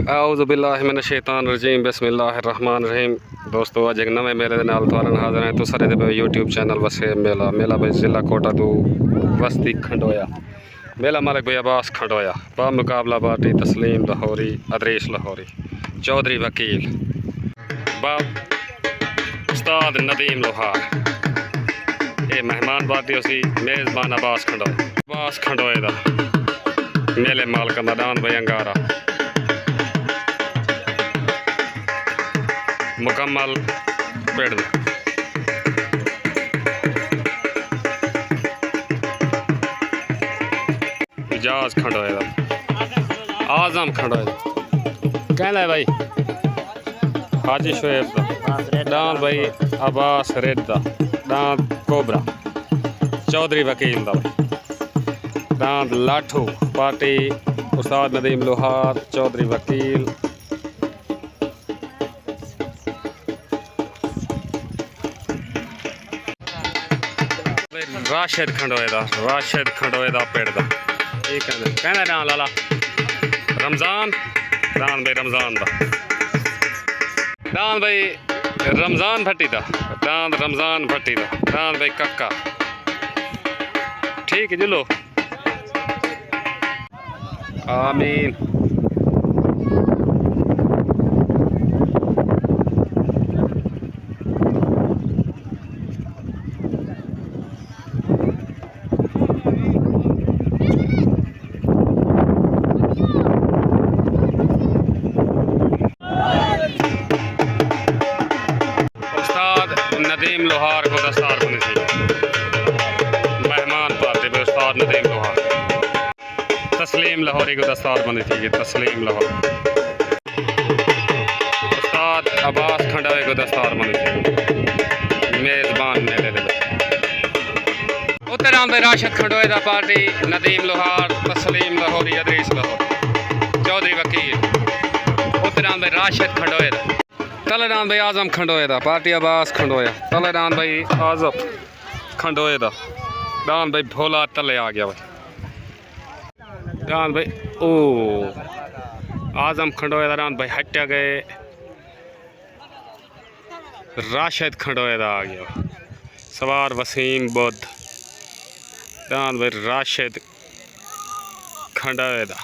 औज़ुबिल्लाहिमिनश्शैतानिर्रजीम बिस्मिल्लाहिर्रहमानिर्रहीम। दोस्तों अज एक नवे मेले के नाल तुहाडे हाज़िर हैं। तुस सारे दे यूट्यूब चैनल वसे मेला भाई जिला कोटा तो बस्ती खंडोया मेला मालिक भाई अब्बास खंडोया बा मुकाबला पार्टी तस्लीम लाहौरी अदरीस लाहौरी चौधरी वकील बा उस्ताद नदीम लोहार ये मेहमान पार्टी उसी मेज़बान अब्बास खंडोए दा मेले माल का मैदान भाई अंगारा मुकम्मल पेड़ इजाज खंडोए दा आजम खंडोए कहना है भाई हाजी शोएब दा डांद भाई अब्बास रेड दा डांद कोबरा चौधरी वकील दा डांद लाठू पार्टी उस्ताद नदीम लोहार चौधरी वकील राशिद खंडोए दा पेड़ दा ये कहना डां लाला रमज़ान डांद भाई रमज़ान दा डांद भाई रमज़ान भट्टी दा डांद रमज़ान भट्टी दा डांद भाई कक्का ठीक है जुलो आमीन। नदीम लोहार को दस्तार बनी थी मेहमान पार्टी पे उस्ताद नदीम लोहार तस्लीम लाहौरी को दस्तार बनी थी तस्लीम लाहौर उस्ताद अब्बास खंडोए को दस्तार बनी थी मेज़बान मेले उत्तराम भाई राशिद खंडोए दा पार्टी नदीम लोहार तस्लीम लाहौरी अदरीस लाहौर चौधरी वकील उत्तराम भाई राशिद खंडोए दा तलेदान भाई आजम खंडोए दा पार्टी अब्बास खंडोया तलेदान भाई आजम खंडोए दा दान भाई भोला तले आ गया भाई दान भाई ओ आजम खंडोए दा दान भाई हट्या गए राशिद खंडोए दा आ गया सवार वसीम बुद्ध दान भाई राशिद खंडोए दा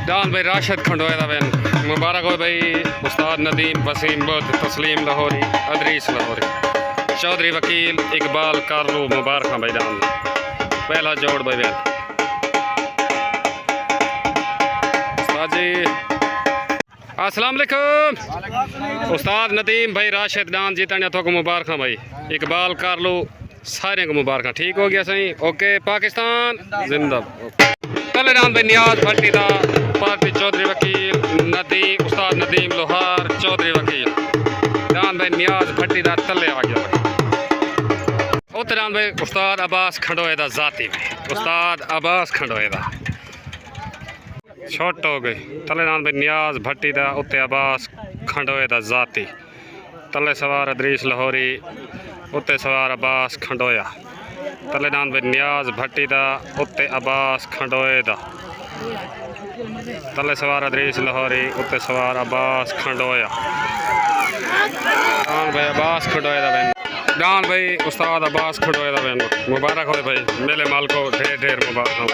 डांद भाई राशिद खंडोए दा बैन मुबारक हो भाई उस्ताद नदीम वसीम बुद्ध तस्लीम लाहौरी अदरीस लाहौरी चौधरी वकील इकबाल कारलू मुबारक भाई डांद पहला जोड़ भाई बैन उस्ताद जी अस्सलाम वालेकुम उस्ताद नदीम भाई राशिद डांद जीतने तो मुबारक भाई इकबाल कारलू सारे को मुबारक ठीक हो गया सही ओके पाकिस्तान जिंदा तलेदान भाई नियाज भट्टी दा पार्टी चौधरी वकील उस्ताद नदीम लोहार चौधरी वकील दान भाई नियाज भट्टी दा तले आ गया उत्तरान भाई उस्ताद अब्बास खंडोए दा जाती उस्ताद अब्बास खंडोए दा छोट हो गई तलेदान भाई नियाज भट्टी दा उत्ते अब्बास खंडोए दा जाती तले सवार अदरीस लाहौरी उत्ते सवार अब्बास खंडोया तलेदान भाई नियाज भट्टी दा उत्ते अब्बास खंडोए दा तले सवार अदरीस लाहौरी उत्ते सवार अब्बास खंडोया डान भाई अब्बास खंडोए दा बहन डान भाई उस्ताद अब्बास खंडोए दा बहन मुबारक हो भाई मेले माल को ढेर ढेर मुबारक हो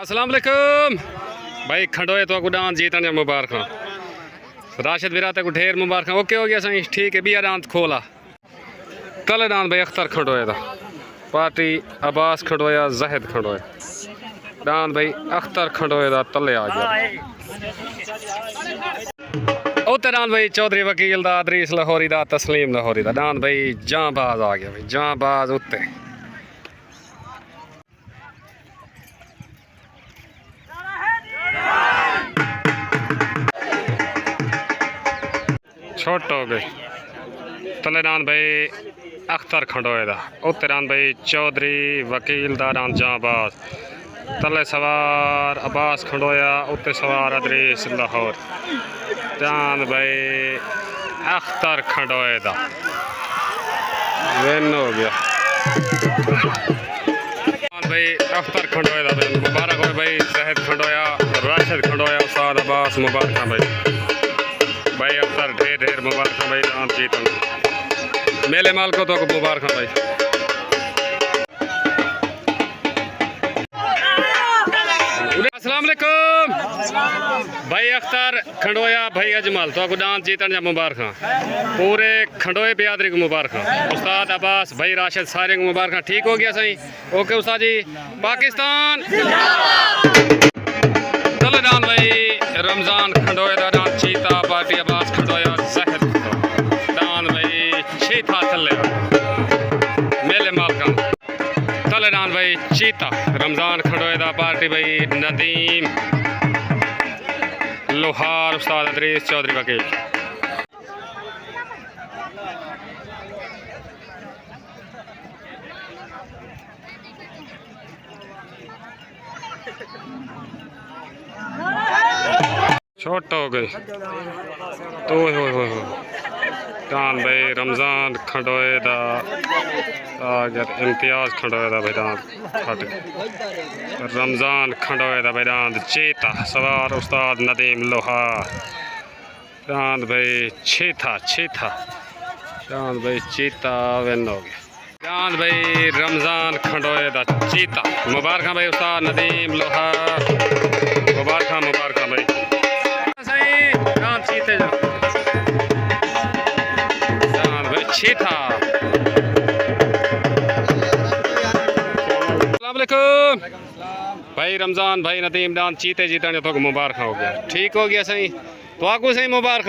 अस्सलाम वालेकुम भाई खंडोए तो डांस जीतने मुबारक राशिद विराते को ढेर मुबारक ओके हो गया सही ठीक है बिया डांस खोला तलेदान भाई अख्तर खंडोए दा पार्टी अब्बास खंडोया जाहिद खंडोए डांद भाई अख्तर खंडोए दा तले आ गया उत्तरान भाई चौधरी वकील दा अदरीस लाहौरी दा तस्लीम लाहौरी दा डांद भाई जांबाज आ गया भाई जांबाज उत्ते छोट हो गई तलेदान भाई अख्तर खंडोए दा उत्तरान भाई चौधरी वकील दा डांद जांबाज तले सवार अब्बास खंडोया उत्ते सवार अदरीस लाहौर जान भाई अख्तर खंडोए दा विन हो गया भाई अख्तर खंडोए दा भाई मुबारक हो भाई जहद खंडोया राशिद खंडोया उस्ताद अब्बास मुबारक भाई भाई अख्तर ढेर ढेर मुबारक भाई राम जीतन मेले माल को तो मुबारक भाई। अस्सलाम वालेकुम भाई अख्तर खंडोया भाई अजमल तो डांस जीतन जा मुबारक पूरे खंडोए बिरादरी को मुबारक उस्ताद अब्बास भाई राशिद सारे को मुबारक। ठीक हो गया सही ओके उस्ताद जी। पाकिस्तान चलो डांस भाई रमजान खंडोए दा डांस चीता पार्टी अब्बास खंडोया जहद डांस भाई चीता चले मेले मालका चले डांस भाई चीता रमजान खंडोए दा पार्टी भाई नदीम लोहार उस्ताद अदरीस चौधरी वकील। छोट हो गई तो हो डान भाई रमजान खंडोए दा अगर इम्तियाज खंडोए दा भाई डान रमजान खंडोए दा भाई डान चीता सवार उस्ताद नदीम लोहार डान भाई चीता चीता डान भाई चीता विन हो गया डान भाई रमजान खंडोए दा चीता मुबारक भाई उस्ताद नदीम लोहार मुबारक भाई सही डान चीते जा डान भाई चीता। भाई रमजान भाई नदीम डांस चीते जीतने तो मुबारक हो गया। ठीक हो गया सही तो आपको सही मुबारक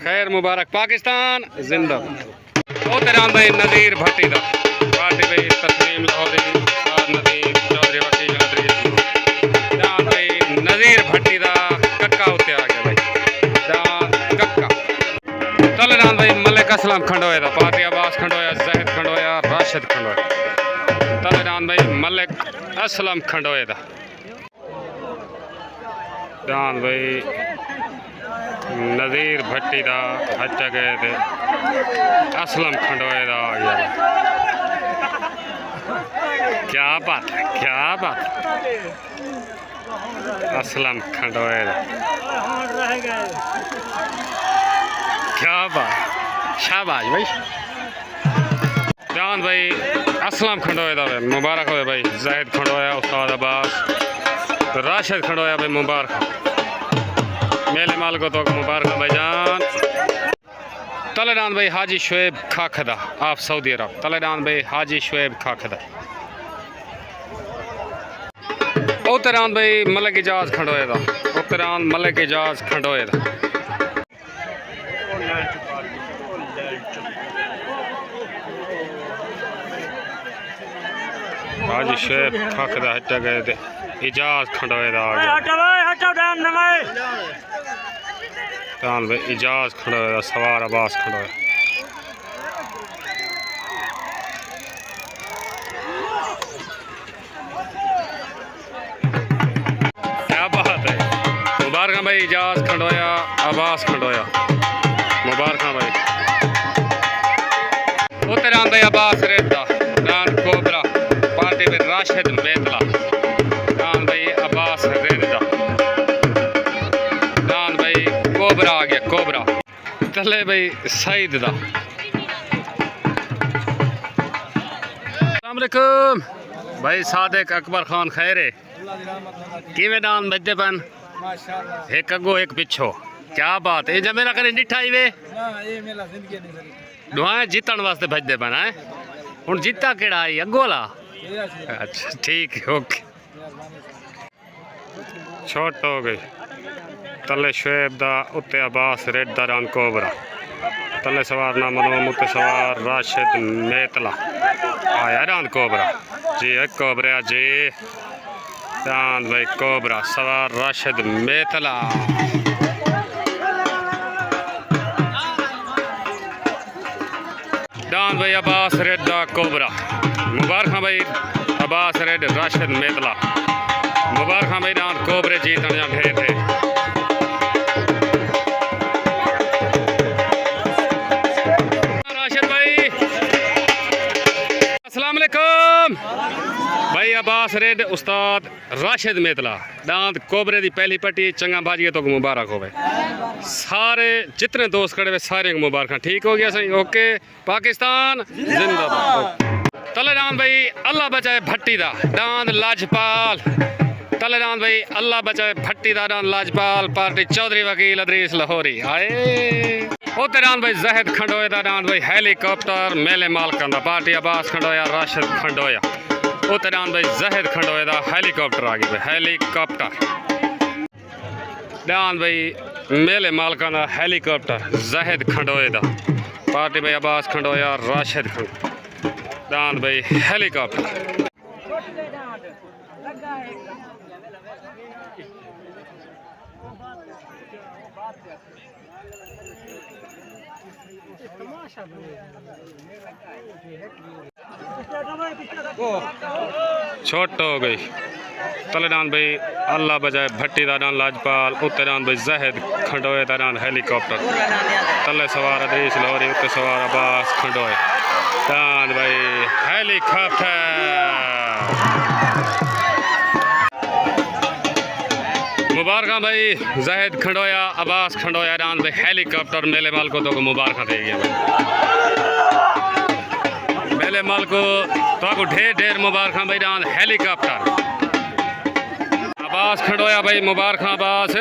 खैर मुबारक। पाकिस्तान जिंदा ओ तेरान भाई नज़ीर भट्टी दा पार्टी भाई तस्लीम लाहौरी नदीम चौधरी वकील डांस भाई नज़ीर भट्टी दा कक्का उत्ते आ गया भाई डांस कक्का चल डांस भाई मलिक असलम खंडोया दा पार्टी अब्बास खंडोया जहद खंडोया राशिद खंडोया तलेदान भाई मलिक असलम खंडोए दा डान भाई नज़ीर भट्टी दा हट गए थे असलम खंडोए दा आ गया। क्या बात है क्या बात असलम खंडोए दा क्या बात शाबाश भाई जान भाई असलम खंडोया दा मुबारक हो भाई जहद खंडोया उस्ताद अब्बास राशिद खंडोया भाई मुबारक मेले माल को तो मुबारक भाई जान। तलेदान भाई हाजी शुएब खाखदा आप सऊदी अरब तलेदान भाई हाजी शुएब खाखदा उतरान भाई मलिक इजाज खंडोया दा उतरान मलिक इजाज खंडोया दा हाजी शेख खाखदा हट गए थे इजाज खंडोए दा डान भाई इजाज खंडोए दा सवार अब्बास खंडोए क्या बात है मुबारक भाई इजाज खंडोया अब्बास खंडोया मुबारक भाई उतरान भाई अब्बास रेता डान कोबरा पार्टी में राशिद मेतला डान भाई अब्बास रेता डान भाई कोबरा आ गया कोबरा तले भाई सईद दा अस्सलाम वालेकुम भाई सादिक अकबर खान खैरे किवें डान बजते पन एक अगो एक पिछो क्या बात है जब मेरा करें डिठा ही वे दुआएं जीतन वास्ते बजते पन है हुण जीता केड़ा आई अगो वाला अच्छा ठीक है ओके छोट हो गई तले शुएब दा उत्ते अब्बास रेड दा डान कोबरा तले सवार नाम उत्ते सवार राशिद मेतला आया डान कोबरा जी एक कोबरा जी डान भाई कोबरा सवार राशिद मेतला डान भाई अब्बास रेड दा कोबरा मुबारक भाई अब्बास रेड राशिद मेतला मुबारक भाई डान कोबरे जीतन जा ढेर थे राशिद भाई अस्सलाम वालेकुम अब्बास रेड उस्ताद राशिद मेतला दांत कोबरे दी पहली पट्टी चंगा भाजिए तो मुबारक होवे। सारे जितने दोस्त खड़े हुए सारे को मुबारक। ठीक हो गया सही। ओके पाकिस्तान जिंदाबाद। तलेदान भाई अल्लाह बचाए भट्टी दा दांत लाजपाल। तलेदान भाई अल्लाह बचाए भट्टी दा दांत लाजपाल पार्टी चौधरी वकील अदरीस लाहौरी आए। उतरान भाई जहद खंडोया दा दांत भाई हेलीकॉप्टर मेले मालकान दा पार्टी अब्बास खंडोया राशिद खंडोया। उतरान भाई जहद खंडोया दा हेलीकॉप्टर आ गई भाई हेलीकॉप्टर दांत भाई मेले मालकान दा हेलीकॉप्टर जहद खंडोया दा पार्टी भाई अब्बास खंडोया राशिद दांत भाई हेलीकॉप्टर। छोट हो गई। तलेदान भाई अल्लाह बजाए भट्टी दान लाजपाल। उत्तरान भाई जहद खंडोए दान हेलीकॉप्टर तले सवार अदरीस लाहौरी उत्ते सवार अब्बास खंडोए दान भाई हेलीकॉप्टर। मुबारक भाई जहद खंडोया अब्बास खंडोया दान भाई हेलीकॉप्टर मेले माल को तो मुबारक दे गया मेले माल को तो ढेर ढेर मुबारक भाई दान हेलीकॉप्टर अब्बास खंडोया भाई मुबारक अब्बास।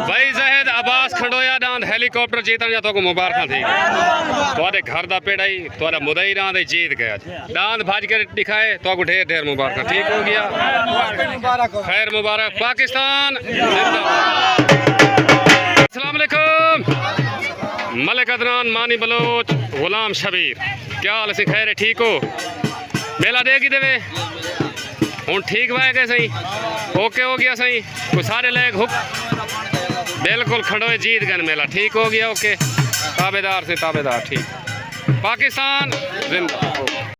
भाई जहद अब्बास खंडोया दांत हेलीकॉप्टर जीतन जा तो मुबारक थी थोड़े घर दा पेड़ाई थोड़ा मुदई दांत जीत गया दांत भाज कर दिखाए तो ढेर ढेर मुबारक। ठीक हो गया खैर मुबारक पाकिस्तान जिंदाबाद। अस्सलाम वालेकुम मलिक अदनान मानी बलोच गुलाम शबीर क्या हाल से खैर है ठीक हो मेला देगी देवे हूँ ठीक वाए गए सही ओके हो गया सही कुछ सारे लेग हुक बिल्कुल खंडोए जीत गए मेला। ठीक हो गया ओके ताबेदार से ताबेदार। ठीक पाकिस्तान जिंदाबाद।